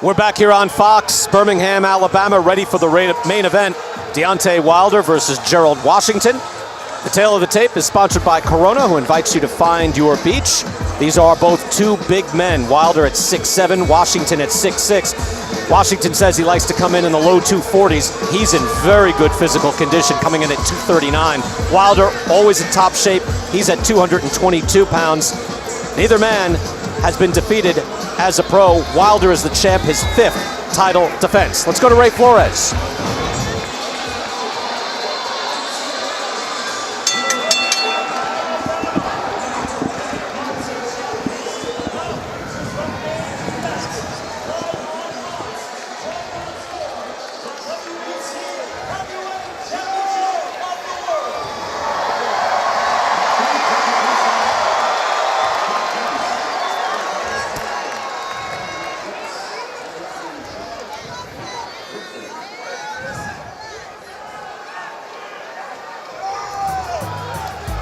We're back here on Fox, Birmingham, Alabama, ready for the main event. Deontay Wilder versus Gerald Washington. The tail of the tape is sponsored by Corona, who invites you to find your beach. These are both two big men, Wilder at 6'7", Washington at 6'6". Washington says he likes to come in the low 240s. He's in very good physical condition, coming in at 239. Wilder, always in top shape. He's at 222 pounds. Neither man has been defeated as a pro. Wilder is the champ, his 5th title defense. Let's go to Ray Flores.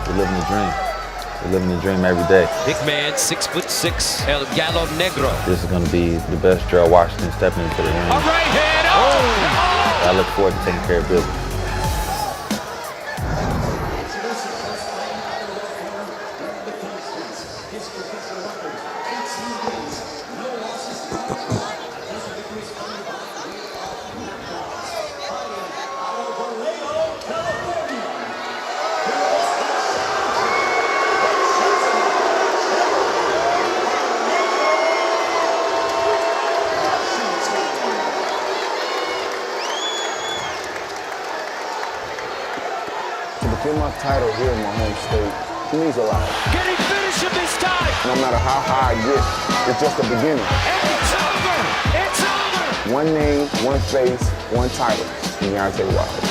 We're living the dream. We're living the dream every day. Big man, 6'6", El Gallo Negro. This is going to be the best Gerald Washington stepping into the ring. A right hand. Oh. I look forward to taking care of business. To defend my title here in my home state, it means a lot. Can he finish him this time? No matter how high I get, it's just the beginning. And it's over! It's over! One name, one face, one title. Deontay Wilder.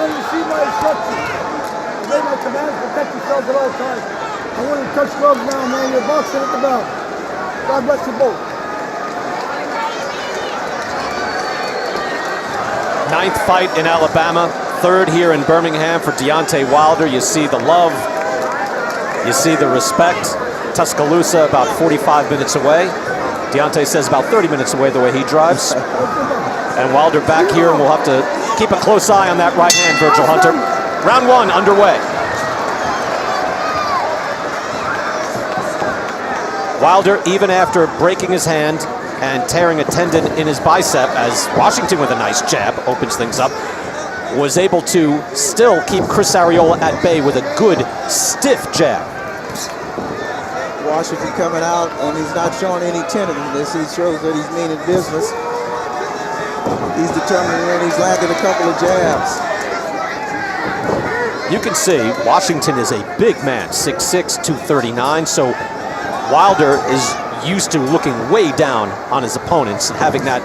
You see my instructions. Obey my commands, protect yourselves at all times. I want you to touch gloves now, man. You're boxing at the bell. God bless you both. 9th fight in Alabama, 3rd here in Birmingham for Deontay Wilder. You see the love, you see the respect. Tuscaloosa about 45 minutes away. Deontay says about 30 minutes away the way he drives. And Wilder back here, and we'll have to keep a close eye on that right hand, Virgil Hunter. Round 1 underway. Wilder, even after breaking his hand and tearing a tendon in his bicep, as Washington with a nice jab opens things up, was able to still keep Chris Arreola at bay with a good, stiff jab. Washington coming out, and he's not showing any tenderness. He shows that he's meaning business. He's determined to win. He's landed a couple of jabs. You can see Washington is a big man, 6'6", 239, so Wilder is used to looking way down on his opponents and having that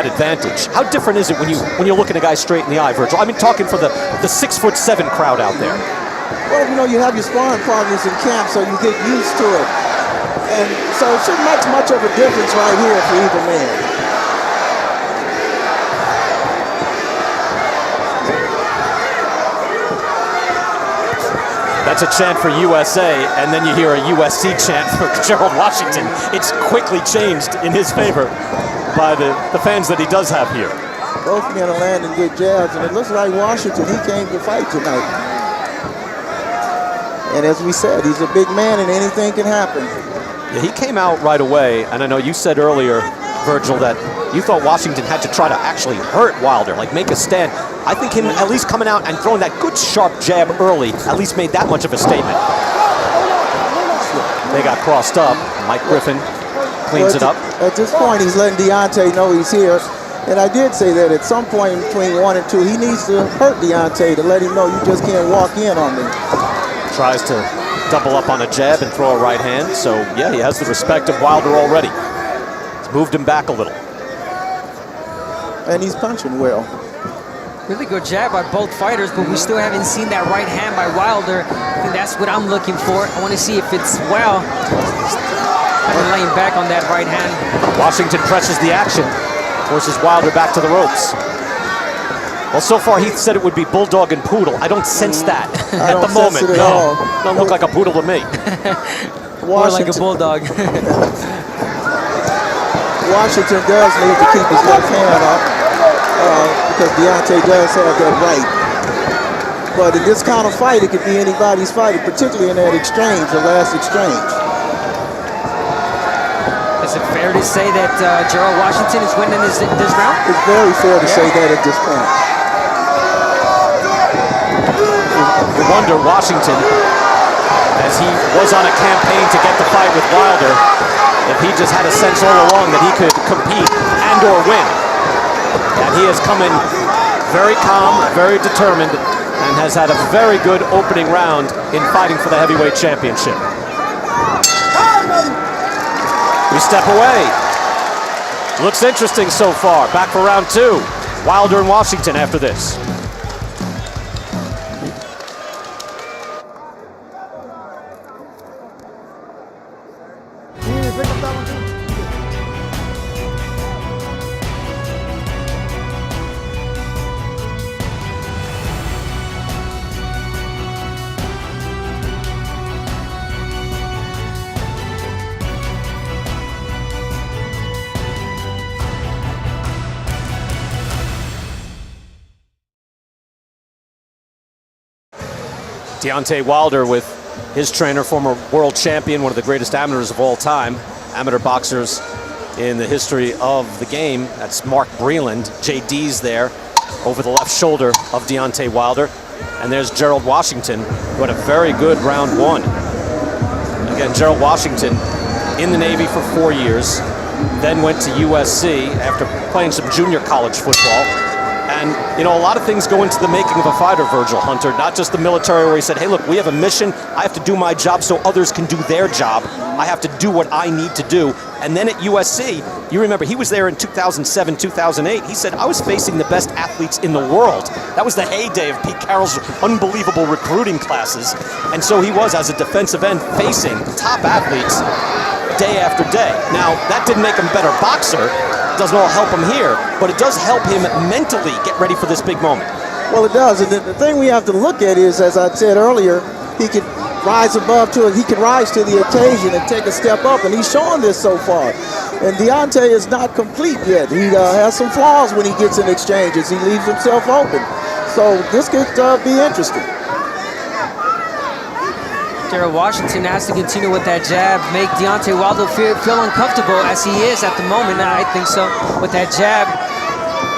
advantage. How different is it when you're looking a guy straight in the eye, Virgil? I mean, talking for the 6'7" crowd out there. Well, you know, you have your sparring partners in camp, so you get used to it. And so it shouldn't make much of a difference right here for either man. That's a chant for USA, and then you hear a USC chant for Gerald Washington. It's quickly changed in his favor by the fans that he does have here. Both men are landing good jabs, and it looks like Washington, he came to fight tonight. And as we said, he's a big man, and anything can happen. Yeah, he came out right away, and I know you said earlier, Virgil, that you thought Washington had to try to actually hurt Wilder, like make a stand. I think him at least coming out and throwing that good sharp jab early at least made that much of a statement. They got crossed up. Mike Griffin cleans it up. At this point, he's letting Deontay know he's here. And I did say that at some point in between 1 and 2, he needs to hurt Deontay to let him know you just can't walk in on me. Tries to double up on a jab and throw a right hand. So, yeah, he has the respect of Wilder already. He's moved him back a little. And he's punching well. Really good jab by both fighters, but we still haven't seen that right hand by Wilder. I think that's what I'm looking for. I want to see if it's well. Kind of laying back on that right hand. Washington presses the action, forces Wilder back to the ropes. Well, so far he said it would be bulldog and poodle. I don't sense that at the moment. No, don't look like a poodle to me. More like a bulldog. Washington does need to keep his left hand up because Deontay does have that right. But in this kind of fight, it could be anybody's fight, particularly in that exchange, the last exchange. Is it fair to say that Gerald Washington is winning this round? It's very fair to say that at this point. You wonder Washington, as he was on a campaign to get the fight with Wilder, if he just had a sense all along that he could compete and or win. And he has come in very calm, very determined, and has had a very good opening round in fighting for the heavyweight championship. We step away. Looks interesting so far. Back for round 2. Wilder and Washington after this. Deontay Wilder with his trainer, former world champion, one of the greatest amateurs of all time, amateur boxers in the history of the game. That's Mark Breland. JD's there over the left shoulder of Deontay Wilder. And there's Gerald Washington, who had a very good round 1. Again, Gerald Washington in the Navy for 4 years, then went to USC after playing some junior college football. And, you know, a lot of things go into the making of a fighter, Virgil Hunter, not just the military where he said, hey, look, we have a mission. I have to do my job so others can do their job. I have to do what I need to do. And then at USC, you remember, he was there in 2007, 2008. He said, I was facing the best athletes in the world. That was the heyday of Pete Carroll's unbelievable recruiting classes. And so he was, as a defensive end, facing top athletes day after day. Now, that didn't make him a better boxer. Doesn't all help him here, but it does help him mentally get ready for this big moment. Well, it does, and the thing we have to look at is, as I said earlier, he could rise above to it. He can rise to the occasion and take a step up, and he's showing this so far. And Deontay is not complete yet. He has some flaws when he gets in exchanges. He leaves himself open. So this could be interesting. Gerald Washington has to continue with that jab, make Deontay Wilder feel uncomfortable as he is at the moment. I think so. With that jab,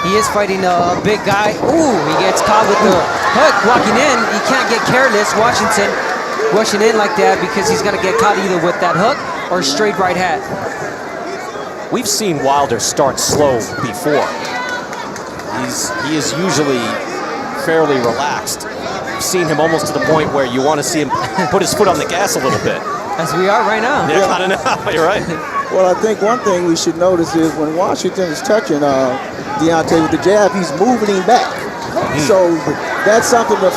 he is fighting a big guy. Ooh, he gets caught with the hook walking in. He can't get careless. Washington rushing in like that because he's going to get caught either with that hook or a straight right hand. We've seen Wilder start slow before. He is usually fairly relaxed. Seen him almost to the point where you want to see him put his foot on the gas a little bit. As we are right now. Yeah, kind of now. You're right. Well, I think one thing we should notice is when Washington is touching Deontay with the jab, he's moving him back. So that's something the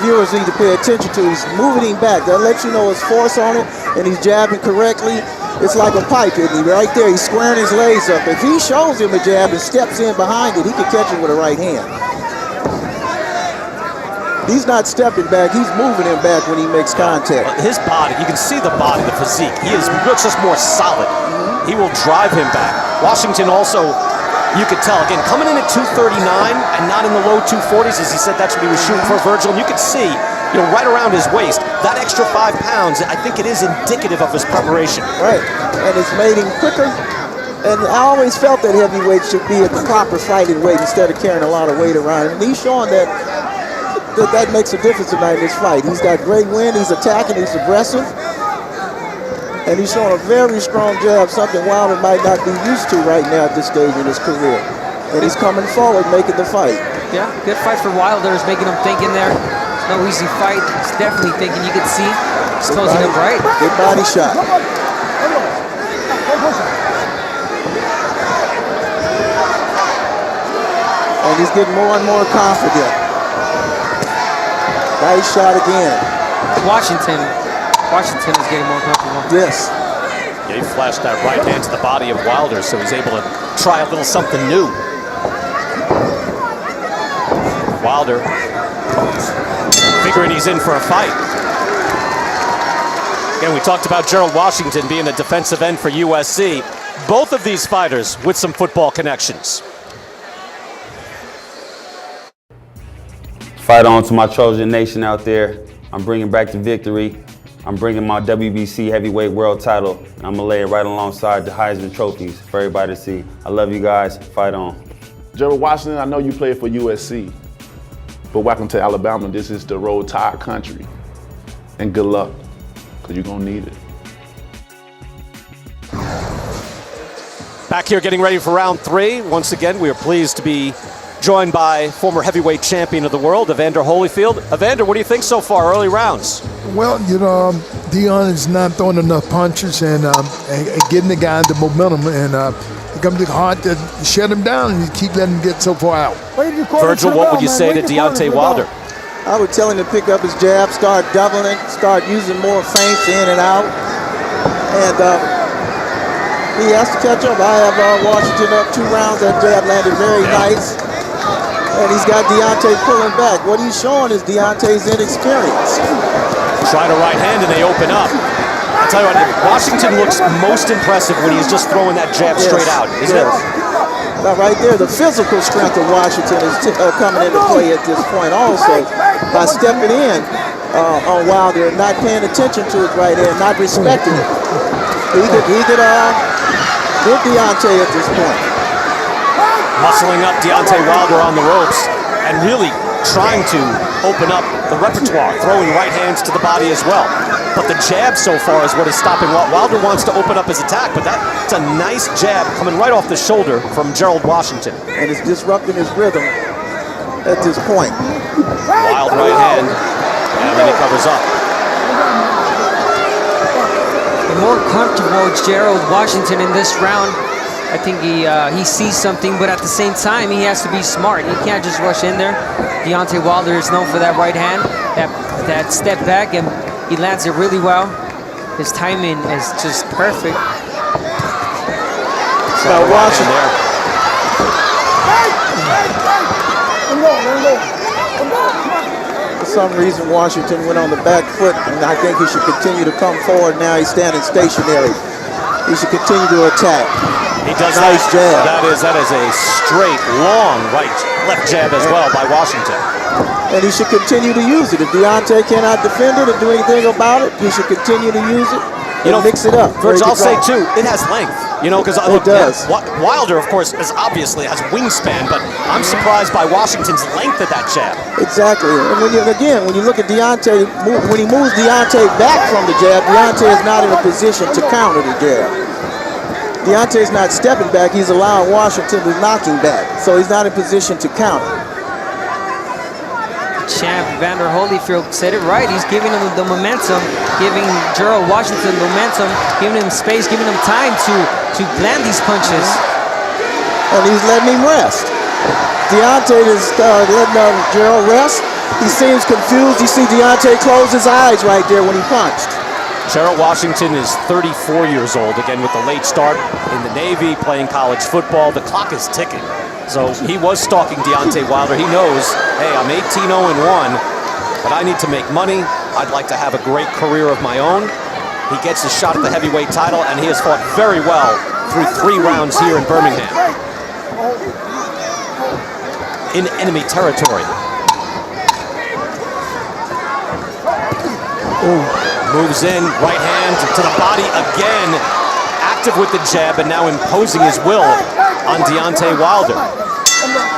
viewers need to pay attention to. He's moving him back. That lets you know his force on it, and he's jabbing correctly. It's like a pipe, isn't he? Right there, he's squaring his legs up. If he shows him a jab and steps in behind it, he can catch him with a right hand. He's not stepping back, he's moving him back when he makes contact. His body, you can see the body, the physique. He is just more solid. He will drive him back. Washington also, you could tell, again, coming in at 239 and not in the low 240s, as he said that's what he was shooting for, Virgil. And you could see, you know, right around his waist, that extra 5 pounds, I think it is indicative of his preparation. Right, and it's made him quicker. And I always felt that heavyweight should be at the proper fighting weight instead of carrying a lot of weight around. And he's showing that makes a difference tonight in this fight. He's got great wind, he's attacking, he's aggressive. And he's showing a very strong jab, something Wilder might not be used to right now at this stage in his career. And he's coming forward, making the fight. Yeah, good fight for Wilder. Is making him think in there. It's no easy fight. He's definitely thinking. You can see he's closing up right. Good body shot. And he's getting more and more confident. Nice shot again. Washington is getting more comfortable. Yes. Yeah, he flashed that right hand to the body of Wilder, so he's able to try a little something new. Wilder figuring he's in for a fight. Again, we talked about Gerald Washington being a defensive end for USC. Both of these fighters with some football connections. Fight on to my Trojan Nation out there. I'm bringing back the victory. I'm bringing my WBC heavyweight world title, and I'm gonna lay it right alongside the Heisman trophies for everybody to see. I love you guys. Fight on. Gerald Washington, I know you played for USC, but welcome to Alabama. This is the Roll Tide country. And good luck, because you're gonna need it. Back here getting ready for round 3. Once again, we are pleased to be joined by former heavyweight champion of the world, Evander Holyfield. Evander, what do you think so far, early rounds? Well, Dion is not throwing enough punches and getting the guy the momentum, and it becomes hard to shut him down and you keep letting him get so far out. Virgil, what would you say to Deontay Wilder? I would tell him to pick up his jab, start doubling, start using more feints in and out. And he has to catch up. I have Washington up 2 rounds. That jab landed very nice. And he's got Deontay pulling back. What he's showing is Deontay's inexperience. Try to right hand and they open up. I'll tell you what, Washington looks most impressive when he's just throwing that jab straight out, isn't it? Now right there, the physical strength of Washington is coming into play at this point also by stepping in on Wilder and not paying attention to his right hand, not respecting it. He could get Deontay at this point. Muscling up Deontay Wilder on the ropes and really trying to open up the repertoire, throwing right hands to the body as well. But the jab so far is what is stopping. Wilder wants to open up his attack, but that's a nice jab coming right off the shoulder from Gerald Washington. And it's disrupting his rhythm at this point. Wild right hand, and then he covers up. The more comfortable Gerald Washington in this round. I think he sees something, but at the same time, he has to be smart. He can't just rush in there. Deontay Wilder is known for that right hand, that step back, and he lands it really well. His timing is just perfect. Now Washington. For some reason, Washington went on the back foot, and I think he should continue to come forward now. He's standing stationary. He should continue to attack. He does nice jab. That is a straight, long left jab as well by Washington. And he should continue to use it. If Deontay cannot defend it or do anything about it, he should continue to use it and mix it up. Virgil, I'll say too, it has length. Because it does. Wilder, of course, obviously has wingspan, but I'm surprised by Washington's length of that jab. Exactly. And when you look at Deontay, when he moves Deontay back from the jab, Deontay is not in a position to counter the jab. Deontay's not stepping back, he's allowing Washington to knock him back. So he's not in position to counter. Champ Evander Holyfield said it right. He's giving him the momentum, giving Gerald Washington momentum, giving him space, giving him time to land these punches. And he's letting him rest. Deontay is letting Gerald rest. He seems confused. You see Deontay close his eyes right there when he punched. Gerald Washington is 34 years old, again with the late start in the Navy, playing college football. The clock is ticking. So he was stalking Deontay Wilder. He knows, hey, I'm 18-0-1, but I need to make money. I'd like to have a great career of my own. He gets a shot at the heavyweight title, and he has fought very well through 3 rounds here in Birmingham. In enemy territory. Moves in, right hand to the body again. Active with the jab and now imposing his will on Deontay Wilder.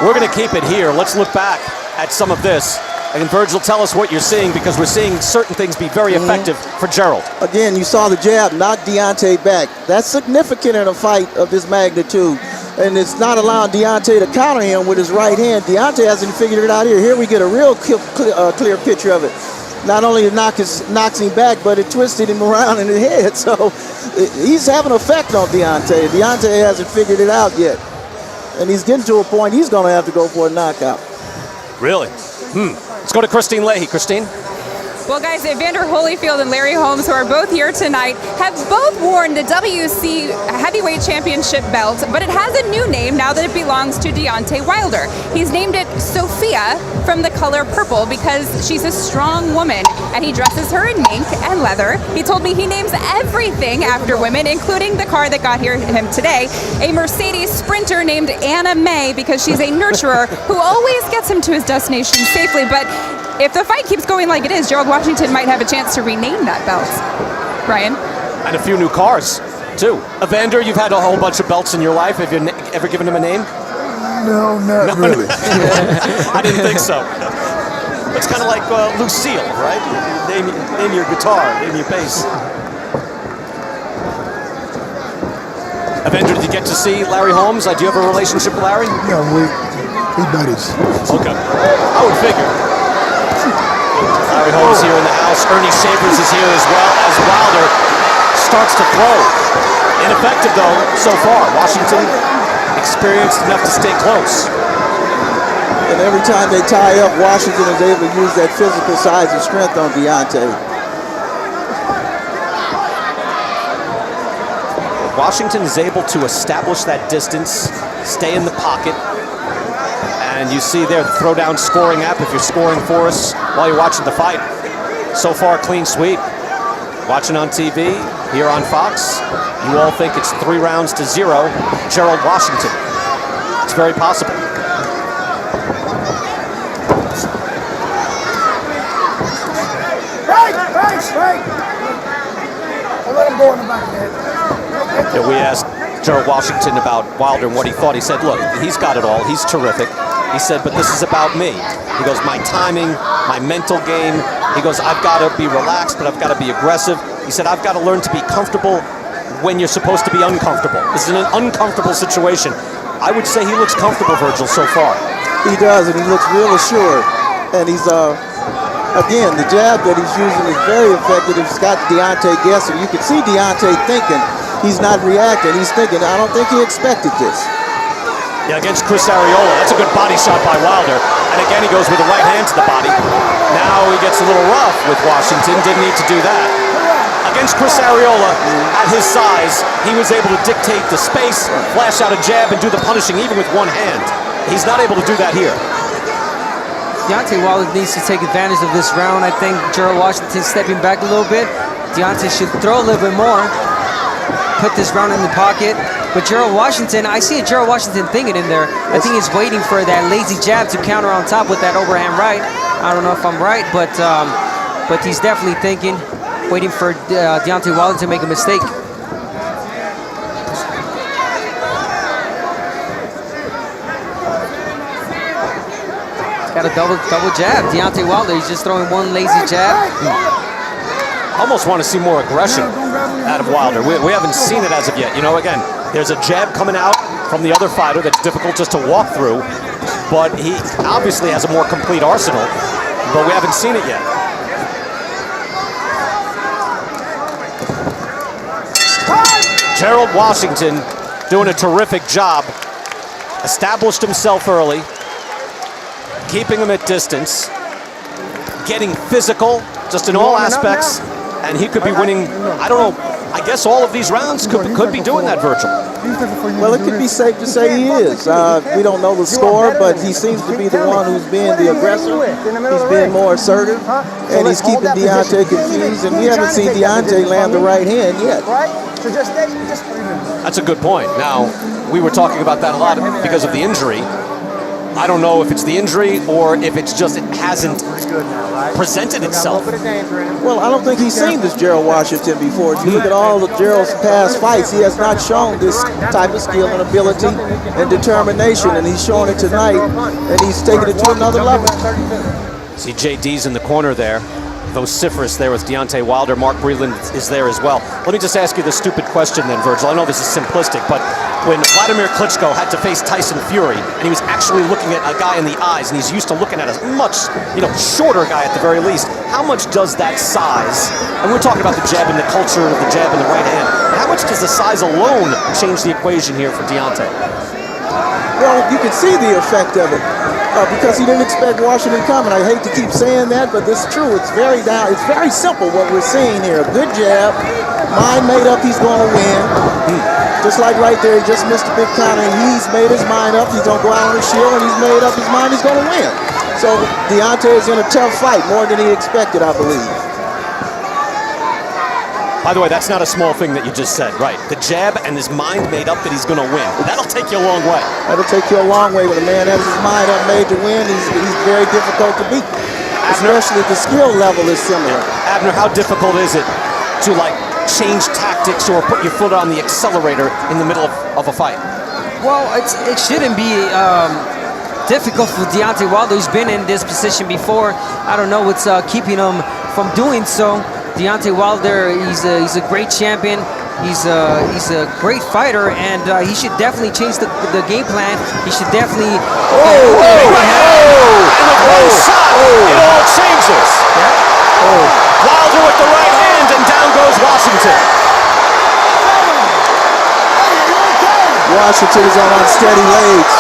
We're going to keep it here. Let's look back at some of this And Virgil, tell us what you're seeing, because we're seeing certain things be very effective for Gerald. Again, you saw the jab knock Deontay back. That's significant in a fight of this magnitude. And it's not allowing Deontay to counter him with his right hand. Deontay hasn't figured it out here. Here we get a real clear picture of it. Not only it knocks him back, but it twisted him around in the head. So he's having an effect on Deontay. Deontay hasn't figured it out yet. And he's getting to a point he's going to have to go for a knockout. Really? Let's go to Christine Leahy. Christine? Well, guys, Evander Holyfield and Larry Holmes, who are both here tonight, have both worn the WC Heavyweight Championship belt, but it has a new name now that it belongs to Deontay Wilder. He's named it Sophia from the color purple because she's a strong woman, and he dresses her in mink and leather. He told me he names everything after women, including the car that got here him today, a Mercedes Sprinter named Anna May, because she's a nurturer who always gets him to his destination safely. But if the fight keeps going like it is, Gerald Washington might have a chance to rename that belt. Ryan? And a few new cars, too. Evander, you've had a whole bunch of belts in your life. Have you ever given him a name? No, not really. I didn't think so. It's kind of like Lucille, right? Name your guitar, name your bass. Evander, did you get to see Larry Holmes? Do you have a relationship with Larry? No, we buddies. Okay. I would figure. Larry Holmes here in the house. Ernie Shavers is here as well as Wilder starts to throw. Ineffective, though, so far. Washington experienced enough to stay close. And every time they tie up, Washington is able to use that physical size and strength on Deontay. Washington is able to establish that distance, stay in the pocket. And you see there the Throwdown scoring app if you're scoring for us while you're watching the fight. So far, clean sweep. Watching on TV, here on Fox, you all think it's 3-0 Gerald Washington. It's very possible. Right. I'll let him go in the back of the head. Yeah, we asked Gerald Washington about Wilder and what he thought. He said, look, he's got it all. He's terrific. He said, but this is about me. He goes, my timing, my mental game. He goes, I've got to be relaxed, but I've got to be aggressive. He said, I've got to learn to be comfortable when you're supposed to be uncomfortable. This is an uncomfortable situation. I would say he looks comfortable, Virgil, so far. He does, and he looks real assured. And he's, again, the jab that he's using is very effective. It's got Deontay guessing. You can see Deontay thinking. He's not reacting. He's thinking, I don't think he expected this. Yeah, against Chris Arreola. That's a good body shot by Wilder. And again, he goes with the right hand to the body. Now he gets a little rough with Washington. Didn't need to do that. Against Chris Arreola, at his size, he was able to dictate the space, flash out a jab, and do the punishing even with one hand. He's not able to do that here. Deontay Wilder needs to take advantage of this round. I think Gerald Washington stepping back a little bit. Deontay should throw a little bit more. Put this round in the pocket. But Gerald Washington, I see a Gerald Washington thinking in there. I think he's waiting for that lazy jab to counter on top with that overhand right. I don't know if I'm right, but he's definitely thinking, waiting for Deontay Wilder to make a mistake. Got a double jab. Deontay Wilder, he's just throwing one lazy jab. Almost want to see more aggression out of Wilder. We haven't seen it as of yet. You know, again, there's a jab coming out from the other fighter that's difficult just to walk through, but he obviously has a more complete arsenal, but we haven't seen it yet. Gerald Washington doing a terrific job. Established himself early, keeping him at distance, getting physical, just in all aspects, and he could be winning, I don't know, I guess all of these rounds could be doing that, Virgil. Well, it could be safe to say he is. We don't know the score, but he seems to be the one who's being the aggressor. He's being more assertive, and he's keeping Deontay confused, and we haven't seen Deontay land the right hand yet. That's a good point. Now, we were talking about that a lot because of the injury. I don't know if it's the injury or if it's just it hasn't presented itself. Well, I don't think he's seen this Gerald Washington before. If you look at all of Gerald's past fights, he has not shown this type of skill and ability and determination, and he's showing it tonight, and he's taking it to another level. See JD's in the corner there. Vociferous there with Deontay Wilder. Mark Breland is there as well. Let me just ask you the stupid question then, Virgil. I know this is simplistic, but when Vladimir Klitschko had to face Tyson Fury, and he was actually looking at a guy in the eyes, and he's used to looking at a much, shorter guy at the very least, how much does that size, and we're talking about the jab and the culture of the jab and the right hand, but how much does the size alone change the equation here for Deontay? Well, you can see the effect of it because he didn't expect Washington coming. I hate to keep saying that, but this is true. It's very simple what we're seeing here. A good jab, mind made up he's going to win. Just like right there, he just missed a big counter, and he's made his mind up. He's going to go out on the shield, and he's made up his mind he's going to win. So Deontay is in a tough fight, more than he expected, I believe. By the way, that's not a small thing that you just said, right? The jab and his mind made up that he's going to win. That'll take you a long way. That'll take you a long way. When a man has his mind up made to win, he's very difficult to beat. Especially if the skill level is similar. Abner, how difficult is it to change tactics or put your foot on the accelerator in the middle of a fight? Well, it shouldn't be difficult for Deontay Wilder. He's been in this position before. I don't know what's keeping him from doing so. Deontay Wilder, he's a great champion. He's a great fighter, and he should definitely change the game plan. He should definitely. And with one shot, it all changes. Wilder with the right hand, and down goes Washington. Washington is on unsteady legs.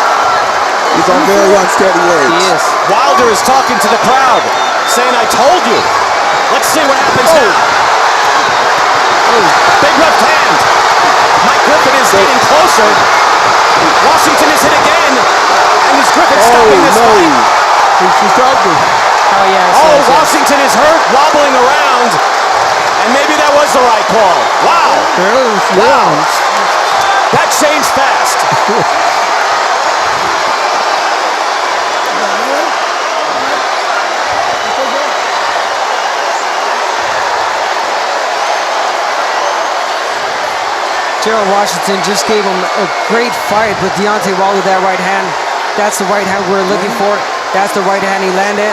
He's on very unsteady legs. He is. Wilder is talking to the crowd, saying, "I told you." Let's see what happens now. Big left hand. Mike Griffin is getting closer. Washington is hit again. And is Griffin stopping this fight? He's stopping. Oh, yeah. Washington is hurt, wobbling around. And maybe that was the right call. Wow. Wow. That changed fast. Gerald Washington just gave him a great fight with Deontay Wilder with that right hand. That's the right hand we're looking for. That's the right hand he landed.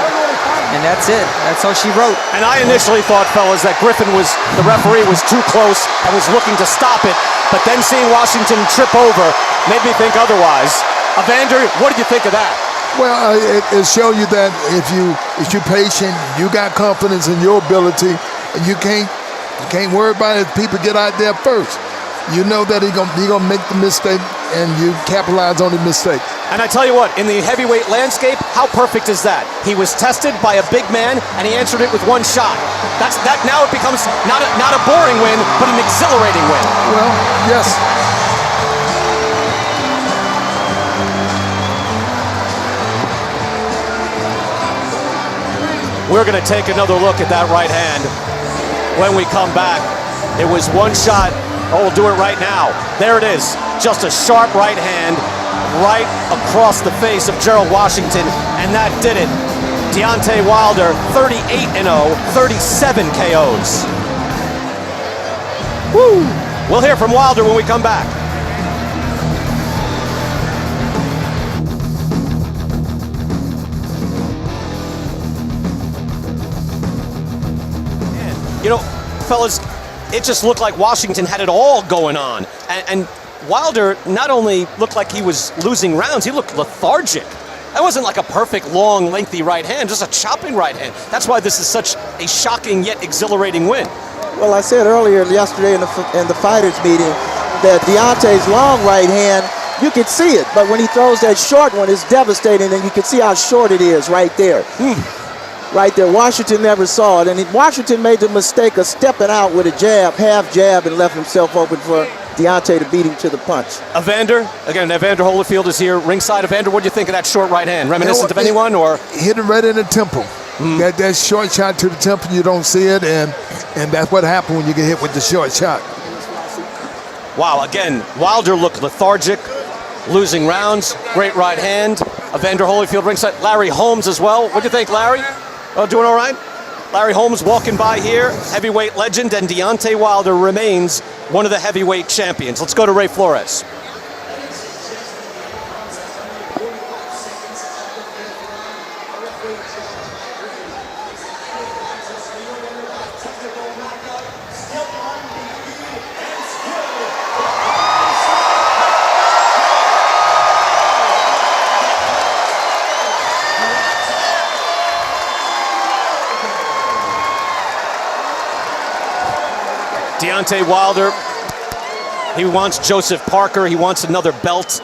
And that's it. That's all she wrote. And I initially thought, fellas, that the referee was too close and was looking to stop it. But then seeing Washington trip over made me think otherwise. Evander, what did you think of that? Well, it shows you that if you're patient, you got confidence in your ability, and you can't worry about it if people get out there first. You know that he's gonna make the mistake, and you capitalize on the mistake. And I tell you what, in the heavyweight landscape, how perfect is that? He was tested by a big man, and he answered it with one shot. That now it becomes not a boring win, but an exhilarating win. Well, yes. We're going to take another look at that right hand when we come back. It was one shot. Oh, we'll do it right now. There it is. Just a sharp right hand right across the face of Gerald Washington, and that did it. Deontay Wilder, 38-0, 37 KOs. Woo! We'll hear from Wilder when we come back. You know, fellas, it just looked like Washington had it all going on. And Wilder not only looked like he was losing rounds, he looked lethargic. That wasn't like a perfect, long, lengthy right hand, just a chopping right hand. That's why this is such a shocking yet exhilarating win. Well, I said earlier yesterday in the fighters meeting that Deontay's long right hand, you could see it, but when he throws that short one, it's devastating, and you can see how short it is right there. Right there, Washington never saw it, and Washington made the mistake of stepping out with a jab, half jab, and left himself open for Deontay to beat him to the punch. Evander Holyfield is here ringside. Evander, what do you think of that short right hand? Reminiscent of anyone, or? Hit it right in the temple. That short shot to the temple, you don't see it, and that's what happened when you get hit with the short shot. Wow, again, Wilder looked lethargic, losing rounds, great right hand. Evander Holyfield ringside. Larry Holmes as well. What do you think, Larry? Oh, doing all right? Larry Holmes walking by here, heavyweight legend, and Deontay Wilder remains one of the heavyweight champions. Let's go to Ray Flores. Deontay Wilder, he wants Joseph Parker. He wants another belt.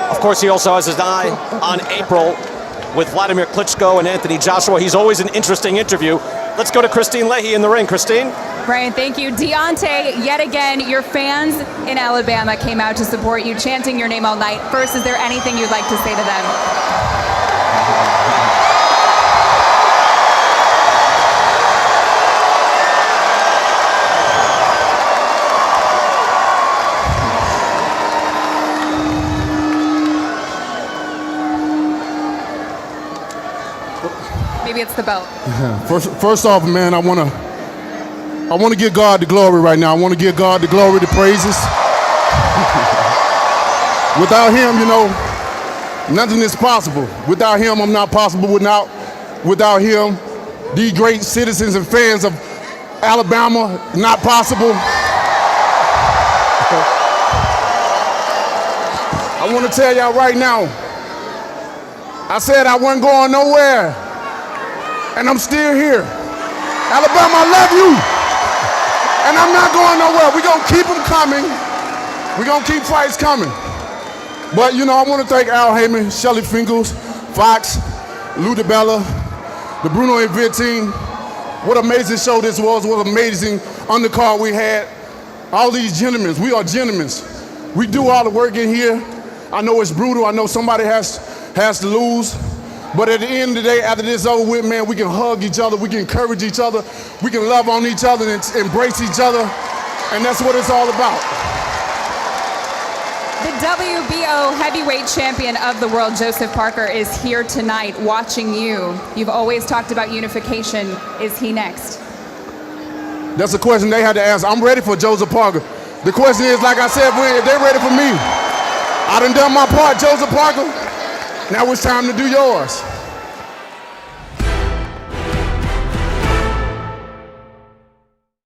Of course, he also has his eye on April with Vladimir Klitschko and Anthony Joshua. He's always an interesting interview. Let's go to Christine Leahy in the ring. Christine? Brian, thank you. Deontay, yet again, your fans in Alabama came out to support you, chanting your name all night. First, is there anything you'd like to say to them? Maybe it's the belt. First off, man, I want to give God the glory right now. I want to give God the glory, the praises. Without him, you know, nothing is possible. Without him, I'm not possible. Without him, these great citizens and fans of Alabama, not possible. I want to tell y'all right now, I said I wasn't going nowhere, and I'm still here. Alabama, I love you, and I'm not going nowhere. We're going to keep them coming. We're going to keep fights coming. But, you know, I want to thank Al Heyman, Shelly Fingles, Fox, Lou DiBella, the Bruno and Vid team. What an amazing show this was. What an amazing undercard we had. All these gentlemen, we are gentlemen. We do all the work in here. I know it's brutal. I know somebody has to lose. But at the end of the day, after this is over with, man, we can hug each other. We can encourage each other. We can love on each other and embrace each other. And that's what it's all about. The WBO heavyweight champion of the world, Joseph Parker, is here tonight watching you. You've always talked about unification. Is he next? That's a question they had to answer. I'm ready for Joseph Parker. The question is, like I said, if they're ready for me, I done my part, Joseph Parker. Now it's time to do yours.